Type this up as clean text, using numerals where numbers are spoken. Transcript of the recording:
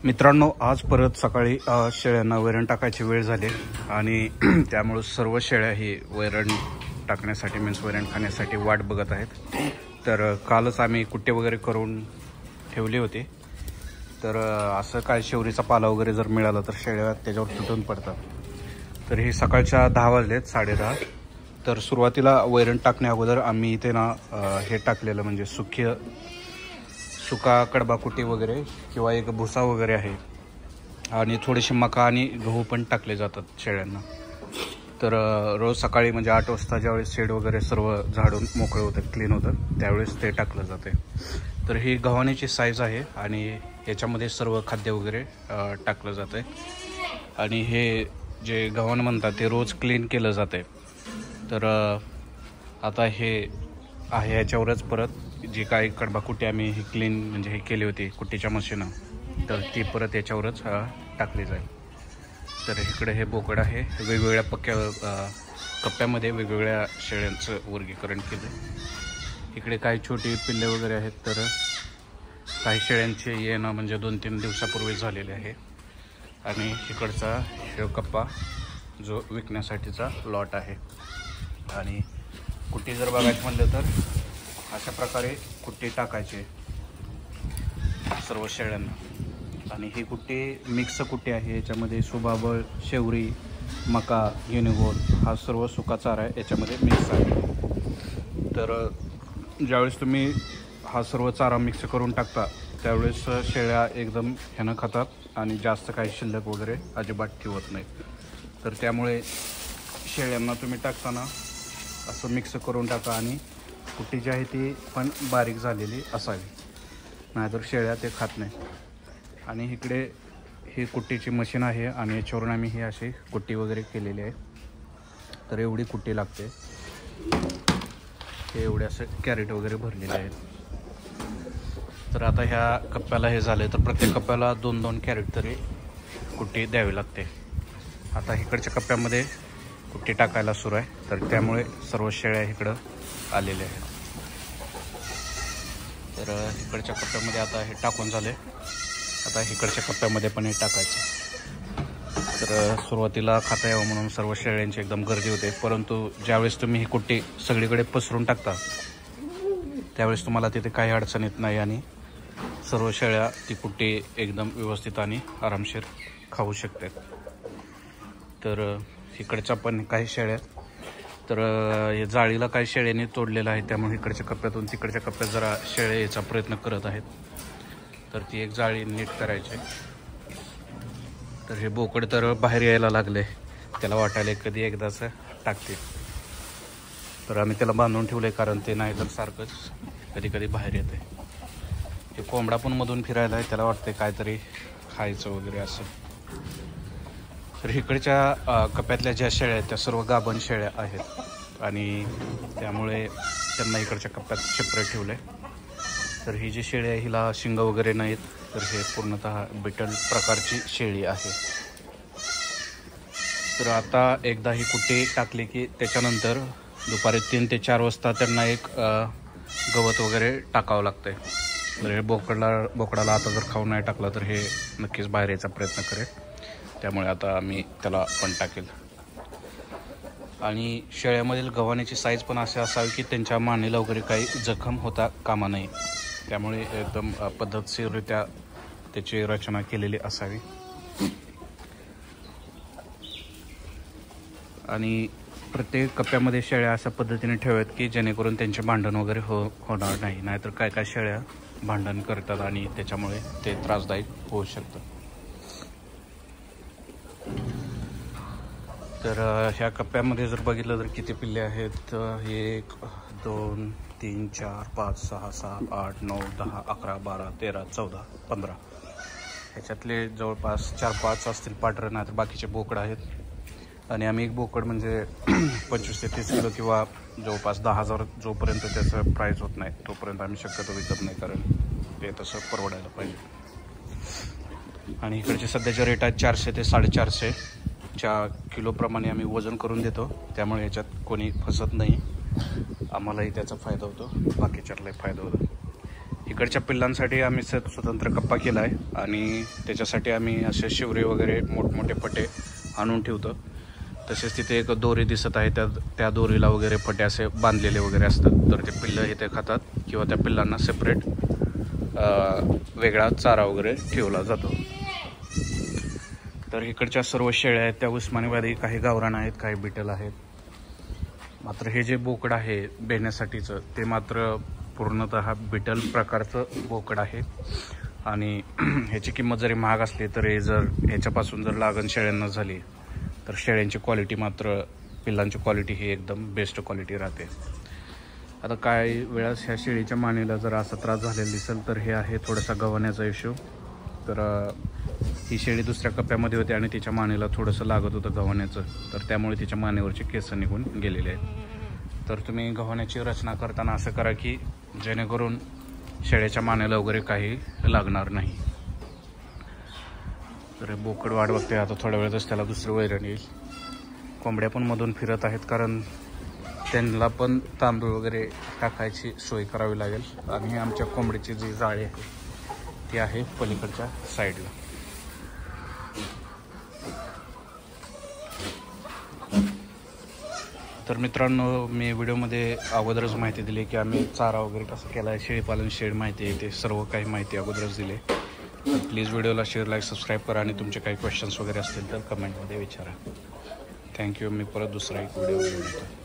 मित्रांनो, आज परत सकाळी शेळ्यांना वैरण टाकायची वेळ झाली आणि त्यामुळे सर्व शेळ्या ही वैरण टाकण्यासाठी मीन्स वैरण खाण्यासाठी वाट बघत आहेत। तर कालच आम्ही कुट्टे वगैरे करून ठेवले होते, तर असं काय शेवरीचा पाला वगैरे जर मिळाला तर शेळ्या त्याच्यावर तुटून पडतात। तर हे सकाळच्या 10 वाजलेत, 10:30। तर सुरुवातीला वैरण टाकण्या अगोदर आम्ही इथे ना हे टाकलेलं म्हणजे सुका कडबा कुटी वगैरे किंवा एक भुसा वगैरे आहे आणि थोडीशी मका आणि गहू पण टाकले जातात शेळ्यांना। तर रोज सकाळी म्हणजे 8 वाजता ज्यावेळेस शेड वगैरे सर्व झाडून मोकळे होतं, क्लीन होतं, त्यावेळेस ते टाकलं जाते। तर ही गव्हाणीची साईज आहे आणि याच्यामध्ये सर्व खाद्य वगैरे टाकलं जातं आणि हे जे गव्हाण म्हणतात ते रोज क्लीन केलं जाते। तर आता हे आहे याच्यावरच परत जी काही कडबा कुटी आम्ही ही क्लीन म्हणजे हे केली होती कुट्टीच्या मशीनं, तर ती परत याच्यावरच टाकली जाईल। तर इकडे हे बोकड आहे, वेगवेगळ्या कप्प्यामध्ये वेगवेगळ्या शेळ्यांचं वर्गीकरण केलं। इकडे काही छोटी पिल्ले वगैरे आहेत, तर काही शेळ्यांचे येणं म्हणजे 2-3 दिवसापूर्वी झालेले आहे आणि इकडचा हे कप्पा जो विकण्यासाठीचा लॉट आहे। आणि कुट्टी जर बघायचं म्हणलं तर अशा प्रकारे कुट्टी टाकायचे सर्व शेळ्यांना। आणि ही कुट्टी मिक्स कुट्टी आहे, याच्यामध्ये सुबाबळ, शेवरी, मका, गिनीगोल हा सर्व सुका चारा आहे याच्यामध्ये मिक्स आहे। तर ज्यावेळेस तुम्ही हा सर्व चारा मिक्स करून टाकता त्यावेळेस शेळ्या एकदम ह्यानं खातात आणि जास्त काही शिल्लक वगैरे अजिबात ठेवत नाही। तर त्यामुळे शेळ्यांना तुम्ही टाकताना असं मिक्स करून टाका आणि कुट्टी जी आहे ती पण बारीक झालेली असावी, नाहीतर शेळ्या ते खात नाही। आणि इकडे ही कुट्टीची मशीन आहे आणि याच्यावरून आम्ही ही अशी कुट्टी वगैरे केलेली आहे। तर एवढी कुट्टी लागते, हे एवढे असे कॅरेट वगैरे भरलेले आहेत। तर आता ह्या कप्प्याला हे झाले तर प्रत्येक कप्प्याला 2-2 कॅरेट तरी कुट्टी द्यावी लागते। आता इकडच्या कप्प्यामध्ये कुट्टी टाकायला सुरू आहे, तर त्यामुळे सर्व शेळ्या इकडं आलेले आहेत। तर इकडच्या कप्प्यामध्ये आता हे टाकून झाले, आता इकडच्या कप्प्यामध्ये पण हे टाकायचं। तर सुरुवातीला खाता यावं म्हणून सर्व शेळ्यांची एकदम गर्दी होते, परंतु ज्यावेळेस तुम्ही ही कुट्टी सगळीकडे पसरून टाकता त्यावेळेस तुम्हाला तिथे काही अडचण येत नाही आणि सर्व शेळ्या ती कुट्टी एकदम व्यवस्थित आणि आरामशीर खाऊ शकतात। तर इकडच्या पण काही शेळ्या, तर हे जाळीला काही शेळ्यांनी तोडलेलं आहे, त्यामुळे इकडच्या कप्प्यातून तिकडच्या कप्प्यात जरा शेळ्या यायचा प्रयत्न करत आहेत। तर ती एक जाळी नीट करायची। तर हे बोकड तर बाहेर यायला लागले, त्याला वाटायला कधी एकदाच टाकते, तर आम्ही त्याला बांधून ठेवले, कारण ते नाही तर सारखंच कधी कधी बाहेर येते। ते कोंबडा पण मधून फिरायला आहे, त्याला वाटते काहीतरी खायचं वगैरे असं। तर इकडच्या कप्प्यातल्या ज्या शेळ्या आहेत त्या सर्व गाभण शेळ्या आहेत आणि त्यामुळे त्यांना इकडच्या कप्प्यात सेपरेट ठेवले। तर ही जी शेळी आहे हिला शिंग वगैरे नाहीत, तर हे पूर्णतः बिटल प्रकारची शेळी आहे। तर आता एकदा ही कुट्टी टाकली की त्याच्यानंतर दुपारी 3 ते 4 वाजता त्यांना एक गवत वगैरे टाकावं लागतंय। तर हे बोकडाला आता जर खाऊ नाही टाकला तर हे नक्कीच बाहेर यायचा प्रयत्न करेल, त्यामुळे आता आम्ही त्याला पण टाकेल। आणि शेळ्यामधील गव्हाणीची साईज पण अशी असावी की त्यांच्या मानेला वगैरे काही जखम होता कामा नये, त्यामुळे एकदम पद्धतशीररित्या त्याची रचना केलेली असावी। आणि प्रत्येक कप्प्यामध्ये शेळ्या अशा पद्धतीने ठेवाव्यात की जेणेकरून त्यांचे भांडण वगैरे होणार नाही, नाहीतर काय काय शेळ्या भांडण करतात आणि त्याच्यामुळे ते त्रासदायक होऊ शकतं। तर ह्या कप्प्यामध्ये जर बघितलं तर किती पिल्ले आहेत, 1 2 3 4 5 6 7 8 9 10 11 12 13 14 15, ह्याच्यातले जवळपास 4-5 असतील पांढरे, नाही तर बाकीचे बोकड आहेत। आणि आम्ही एक बोकड म्हणजे 25 ते 30 किलो किंवा जवळपास 10,000 जोपर्यंत त्याचं प्राईस होत नाही तोपर्यंत आम्ही शक्यतो विकत नाही, कारण ते तसं परवडायला पाहिजे। आणि इकडचे सध्याचे रेट आहेत 400 ते 450 किलोप्रमाणे आम्ही वजन करून देतो, त्यामुळे याच्यात कोणी फसत नाही, आम्हालाही त्याचा फायदा होतो, बाकीच्यालाही फायदा होतो। इकडच्या पिल्लांसाठी आम्ही स्वतंत्र कप्पा केला आहे आणि त्याच्यासाठी आम्ही असे शिवरे वगैरे मोठमोठे पटे आणून ठेवतो. तसेच तिथे एक दोरी दिसत आहे, त्या दोरीला वगैरे पटे असे बांधलेले वगैरे असतात. तर ते पिल्लं इथे खातात किंवा त्या पिल्लांना सेपरेट वेगळा चारा वगैरे ठेवला जातो. तर इकडच्या सर्व शेळ्या आहेत त्या उस्मानाबादी, काही गावरान आहेत, काही बिटल आहेत. मात्र हे जे बोकड आहे बेण्यासाठीचं ते मात्र पूर्णतः बिटल प्रकारचं बोकड आहे आणि ह्याची किंमत जरी महाग असली तरी जर ह्याच्यापासून जर लागण शेळ्यांना झाली तर शेळ्यांची क्वालिटी मात्र पिल्लांची क्वालिटी ही एकदम बेस्ट क्वालिटी राहते. आता काही वेळास ह्या शेळीच्या मानेला जर असा त्रास झालेला दिसेल तर हे आहे थोडासा गव्हाण्याचा इश्यू. तर ही शेळी दुसऱ्या कप्प्यामध्ये होती आणि तिच्या मानेला थोडंसं लागत होतं गव्हाण्याचं, तर त्यामुळे तिच्या मानेवरचे केस निघून गेलेले आहेत. तर तुम्ही गव्हाण्याची रचना करताना असं करा की जेणेकरून शेळ्याच्या मानेला वगैरे काही लागणार नाही. तर बोकड वाट बघते, आता थोड्या वेळातच त्याला दुसरं वैरण येईल. कोंबड्या पण मधून फिरत आहेत कारण त्यांना पण तांदूळ वगैरे टाकायची सोय करावी लागेल. आणि आमच्या कोंबडीची जी जाळी आहे ती आहे पलीकडच्या साईडला. तर मित्रांनो, मी व्हिडिओमध्ये अगोदरच माहिती दिली की आम्ही चारा वगैरे कसं केला आहे, शेळीपालन शेड माहिती आहे, ते सर्व काही माहिती अगोदरच दिली. तर प्लीज व्हिडिओला शेअर, लाईक, सबस्क्राईब करा आणि तुमचे काही क्वेश्चन्स वगैरे असतील तर कमेंटमध्ये विचारा. थँक्यू. मी परत दुसरा एक व्हिडिओ घेऊन येतो.